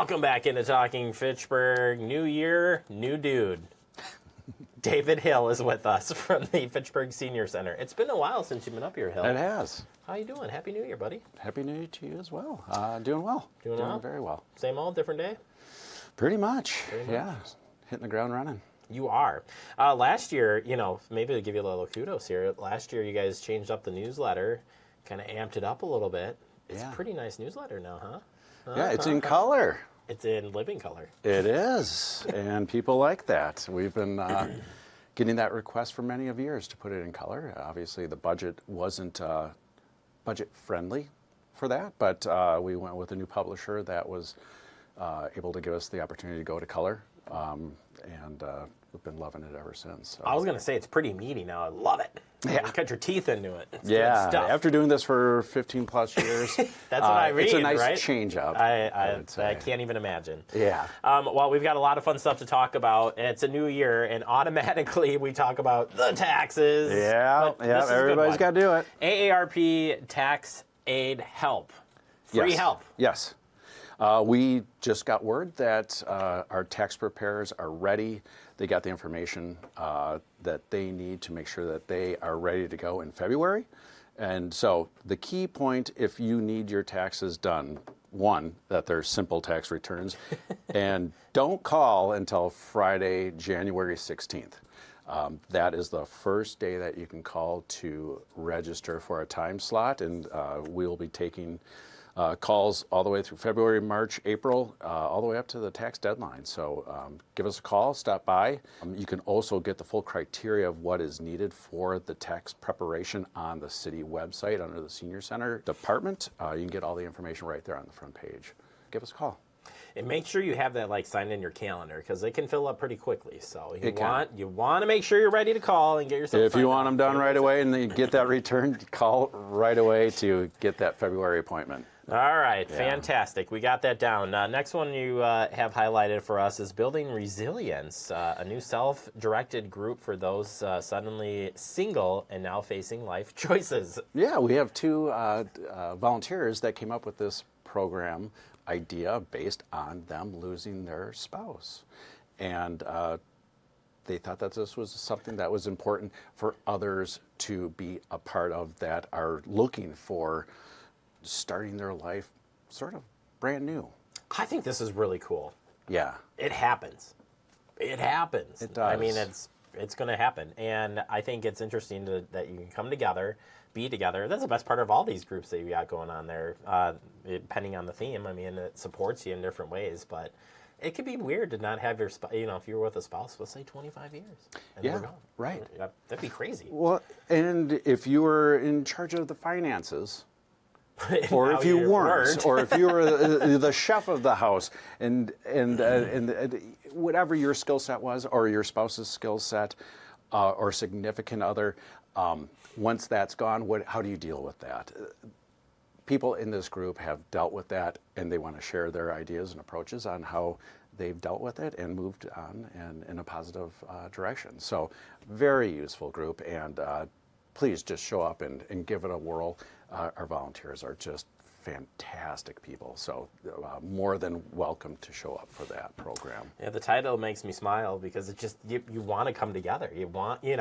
Welcome back into Talking Fitchburg. New year, new dude. David Hill is with us from the Fitchburg Senior Center. It's been a while since you've been up here, Hill. It has. How you doing? Happy New Year, buddy. Happy New Year to you as well. Doing well. Doing well? Very well. Same old, different day? Pretty much. Yeah. Hitting the ground running. You are. Last year, maybe to give you a little kudos here, last year you guys changed up the newsletter, kind of amped it up a little bit. It's a pretty nice newsletter now, huh? Yeah, it's in color. It's in living color. It is, and people like that. We've been getting that request for many of years to put it in color. Obviously, the budget wasn't budget friendly for that, but we went with a new publisher that was able to give us the opportunity to go to color, and we've been loving it ever since. So. I was going to say it's pretty meaty now. I love it. Yeah. You cut your teeth into it. It's yeah. good stuff. After doing this for 15 plus years, that's what I read. It's a nice right? change up. I can't even imagine. Yeah. Well, we've got a lot of fun stuff to talk about. It's a new year, and automatically we talk about the taxes. Yeah. Yeah. Everybody's got to do it. AARP Tax Aid Help. Free help. Yes. We just got word that our tax preparers are ready. They got the information that they need to make sure that they are ready to go in February. And so the key point, if you need your taxes done, one, that they're simple tax returns, and don't call until Friday, January 16th. That is the first day that you can call to register for a time slot, and we will be taking calls all the way through February, March, April, all the way up to the tax deadline. So give us a call, stop by. You can also get the full criteria of what is needed for the tax preparation on the city website under the Senior Center department. You can get all the information right there on the front page. Give us a call. And make sure you have that signed in your calendar because they can fill up pretty quickly. So you want to make sure you're ready to call and get yourself. If you want them done right away and then get that return, call right away to get that February appointment. All right, fantastic. We got that down. Next one you have highlighted for us is Building Resilience, a new self-directed group for those suddenly single and now facing life choices. Yeah, we have two volunteers that came up with this program idea based on them losing their spouse. And they thought that this was something that was important for others to be a part of that are looking for starting their life sort of brand new. I think this is really cool. Yeah. It happens. It happens. It does. I mean, it's going to happen. And I think it's interesting that you can come together, be together. That's the best part of all these groups that you got going on there, depending on the theme. I mean, it supports you in different ways, but it could be weird to not have your spouse, if you were with a spouse, let's say 25 years. And yeah, we're gone. right. That'd be crazy. Well, and if you were in charge of the finances, or if you weren't, or if you were the chef of the house, and whatever your skill set was, or your spouse's skill set, or significant other, once that's gone, how do you deal with that? People in this group have dealt with that, and they want to share their ideas and approaches on how they've dealt with it and moved on and in a positive direction. So, very useful group, and please just show up and give it a whirl. Our volunteers are just fantastic people, so more than welcome to show up for that program. Yeah, the title makes me smile because it just you want to come together. You want need.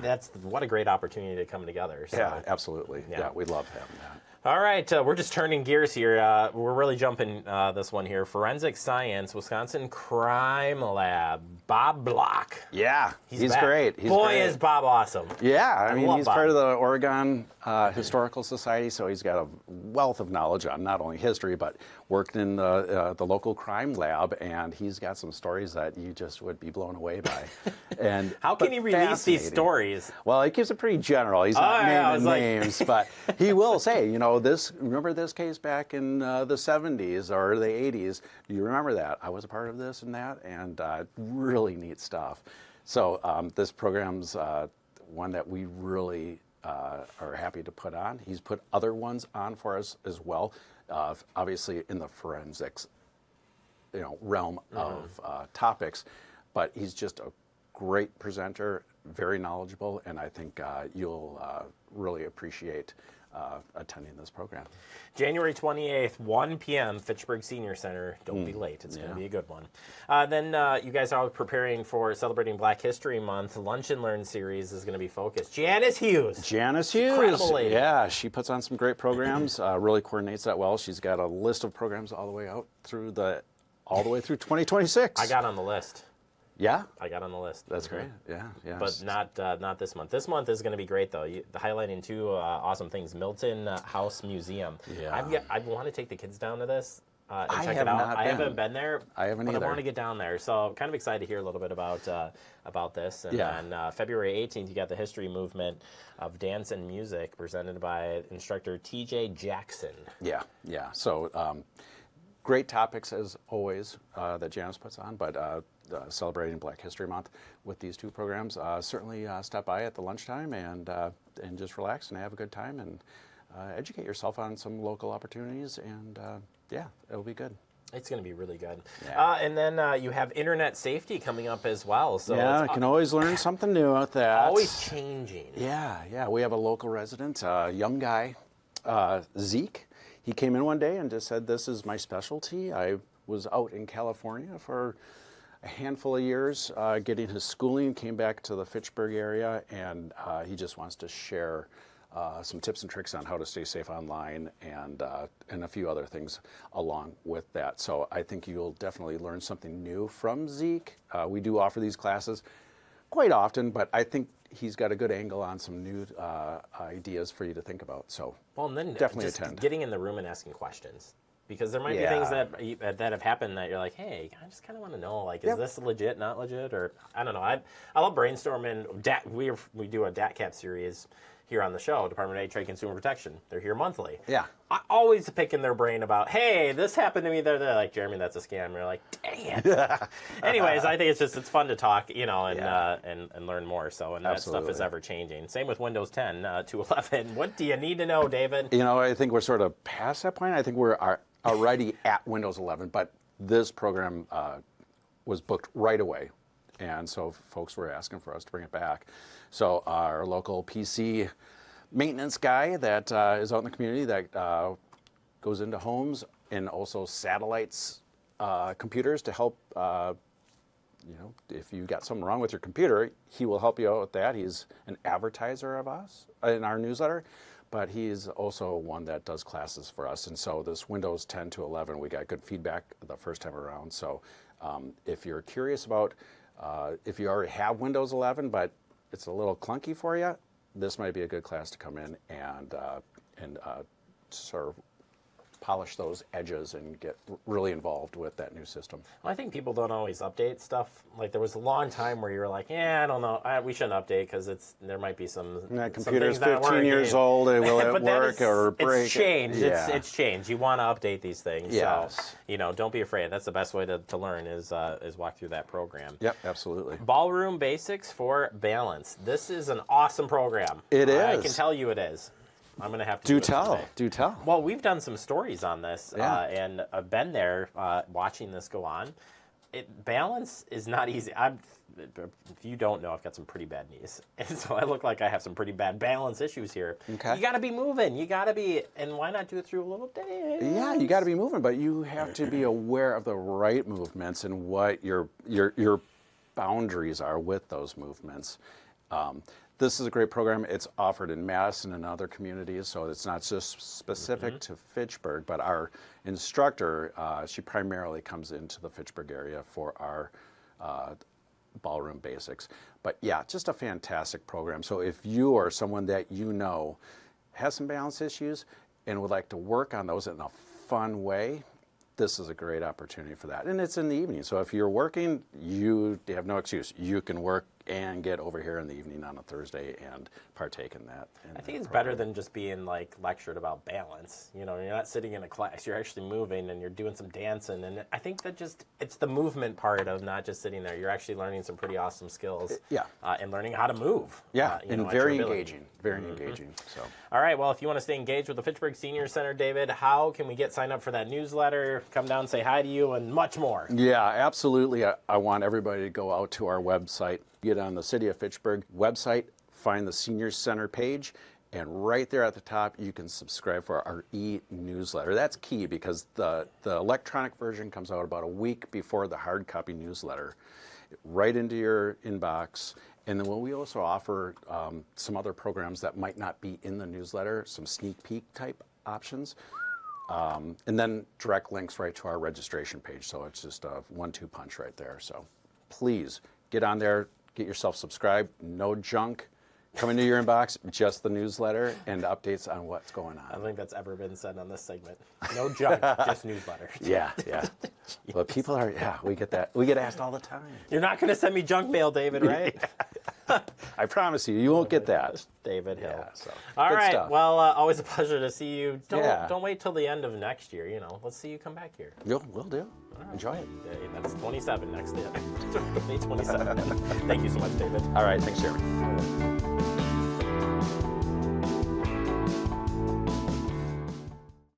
That's what a great opportunity to come together. So. Yeah, absolutely. Yeah, we love having that. All right, we're just turning gears here. We're really jumping this one here. Forensic Science, Wisconsin Crime Lab. Bob Block. Yeah, he's back. Great. Is Bob awesome. Yeah, I mean, he's Bob. part of the Oregon Historical Society, so he's got a wealth of knowledge on not only history, but worked in the local crime lab, and he's got some stories that you just would be blown away by. And how can he release these stories? Well, he keeps it pretty general. He's not naming names, but he will say, remember this case back in the 70s or the 80s? Do you remember that? I was a part of this and that, and really neat stuff. So this program's one that we really are happy to put on. He's put other ones on for us as well, obviously in the forensics realm of topics, but he's just a great presenter, very knowledgeable, and I think you'll really appreciate attending this program. January 28th, 1 p.m., Fitchburg Senior Center. Don't be late. It's going to be a good one. Then you guys are preparing for celebrating Black History Month. Lunch and Learn series is going to be focused. Janice Hughes. Janice Hughes. Incredible lady. Yeah, she puts on some great programs, really coordinates that well. She's got a list of programs all the way through 2026. I got on the list. Yeah? I got on the list. That's great. Yeah, yeah. But not this month. This month is going to be great, though. Highlighting two awesome things. Milton House Museum. Yeah. I want to take the kids down to this and I check have it out. not I been. haven't been there. I haven't but either. I want to get down there. So I'm kind of excited to hear a little bit about this. And Yeah. then February 18th, you got the History Movement of Dance and Music presented by instructor T.J. Jackson. Yeah, yeah. So great topics as always that Janice puts on, but celebrating Black History Month with these two programs. Certainly stop by at the lunchtime and just relax and have a good time and educate yourself on some local opportunities, and yeah, it'll be good. It's going to be really good. Yeah. And then you have internet safety coming up as well. So Yeah, you it's can always learn something new with that. always changing. Yeah. We have a local resident, a young guy, Zeke. He came in one day and just said, "This is my specialty." I was out in California for a handful of years getting his schooling, came back to the Fitchburg area, and he just wants to share some tips and tricks on how to stay safe online and a few other things along with that. So I think you'll definitely learn something new from Zeke. We do offer these classes quite often, but I think he's got a good angle on some new ideas for you to think about. So Well, and then definitely just attend. getting in the room and asking questions. Because there might be Yeah. things that have happened that you're like, hey, I just kind of want to know, like, is Yep. this legit, not legit, or I don't know. I love brainstorming. We do a DATCAP series here on the show, Department of Trade Consumer Protection. They're here monthly. Yeah. I always pick in their brain about, hey, this happened to me. They're like, Jeremy, that's a scam. You're like, dang it. Anyways, I think it's fun to talk, and Yeah. and learn more. So, and that stuff is Absolutely. ever changing. Same with Windows 10 to 11. What do you need to know, David? I think we're sort of past that point. I think we're already at Windows 11, but this program was booked right away. And so folks were asking for us to bring it back. So our local PC maintenance guy that is out in the community that goes into homes and also satellites computers to help, if you got something wrong with your computer, he will help you out with that. He's an advertiser of us in our newsletter, but he's also one that does classes for us. And so this Windows 10 to 11, we got good feedback the first time around. So if you're curious about if you already have Windows 11, but it's a little clunky for you, this might be a good class to come in and sort of polish those edges and get really involved with that new system. Well, I think people don't always update stuff. Like there was a long time where you were like, I don't know, we shouldn't update because there might be some. That some computer's things that aren't 15 years working. old. Will it But then work or break? It's changed. Yeah. It's changed. You want to update these things. Yes. So, don't be afraid. That's the best way to learn is walk through that program. Yep, absolutely. Ballroom Basics for Balance. This is an awesome program. It I is. can tell you it is. I'm going to have to Do it tell. someday. Do tell. Well, we've done some stories on this, Yeah. and I've been there watching this go on. Balance is not easy. If you don't know, I've got some pretty bad knees, and so I look like I have some pretty bad balance issues here. Okay. You got to be moving. You got to be, and why not do it through a little dance? Yeah, you got to be moving, but you have to be aware of the right movements and what your boundaries are with those movements. This is a great program. It's offered in Madison and other communities, so it's not just specific to Fitchburg, but our instructor, she primarily comes into the Fitchburg area for our Ballroom Basics. But yeah, just a fantastic program. So if you or someone that you know has some balance issues and would like to work on those in a fun way, this is a great opportunity for that. And it's in the evening, so if you're working, you have no excuse. You can work and get over here in the evening on a Thursday and partake in that. I think it's better than just being like lectured about balance. You're not sitting in a class. You're actually moving and you're doing some dancing. And I think that it's the movement part of not just sitting there. You're actually learning some pretty awesome skills. Yeah. And learning how to move. Yeah, at and your very ability. engaging. Very engaging. So. All right. Well, if you want to stay engaged with the Fitchburg Senior Center, David, how can we get signed up for that newsletter? Come down, say hi to you, and much more. Yeah, absolutely. I want everybody to go out to our website, get on the City of Fitchburg website, find the Senior Center page, And right there at the top, you can subscribe for our e-newsletter. That's key because the electronic version comes out about a week before the hard copy newsletter, right into your inbox. And then we also offer some other programs that might not be in the newsletter, some sneak peek type options. And then direct links right to our registration page. So it's just a 1-2 punch right there. So please get on there, get yourself subscribed. No junk coming to your inbox, just the newsletter and updates on what's going I on. don't think that's ever been said on this segment. No junk, just newsletter. Yeah, yeah. But people are, we get that. We get asked all the time. You're not going to send me junk mail, David, right? I promise you, you won't get that. David Hill. Yeah, so All good right. stuff. Well, always a pleasure to see you. Yeah. Don't wait till the end of next year. Let's see you come back here. We'll do. Enjoy it. Yeah, that's 27 next year. 27. Thank you so much, David. All right, thanks, Jeremy.